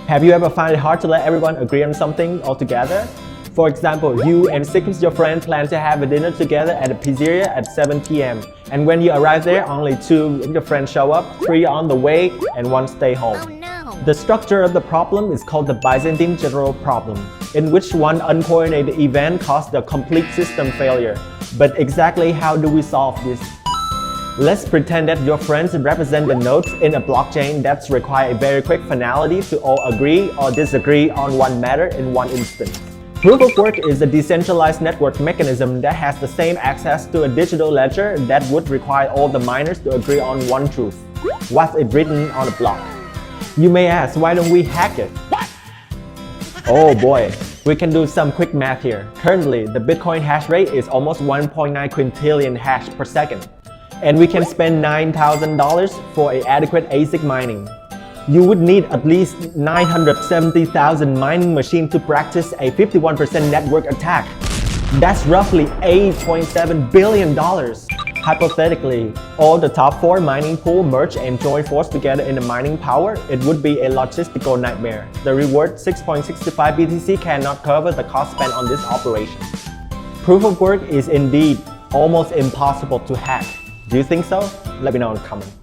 Have you ever found it hard to let everyone agree on something altogether? For example, you and six your friends plan to have a dinner together at a pizzeria at 7 p.m. And when you arrive there, only 2 of your friends show up, 3 are on the way, and 1 stay home. Oh no! The structure of the problem is called the Byzantine general problem, in which one uncoordinated event caused a complete system failure. But exactly how do we solve this? Let's pretend that your friends represent the nodes in a blockchain that require a very quick finality to all agree or disagree on one matter in one instant. Proof of work is a decentralized network mechanism that has the same access to a digital ledger that would require all the miners to agree on one truth. What's it written on a block? You may ask, why don't we hack it? Oh boy, we can do some quick math here. Currently, the Bitcoin hash rate is almost 1.9 quintillion hash per second. And we can spend $9,000 for an adequate ASIC mining. You would need at least 970,000 mining machines to practice a 51% network attack. That's roughly $8.7 billion. Hypothetically, all the top 4 mining pool merge and join force together in the mining power, it would be a logistical nightmare. The reward 6.65 BTC cannot cover the cost spent on this operation. Proof of work is indeed almost impossible to hack. Do you think so? Let me know in the comments.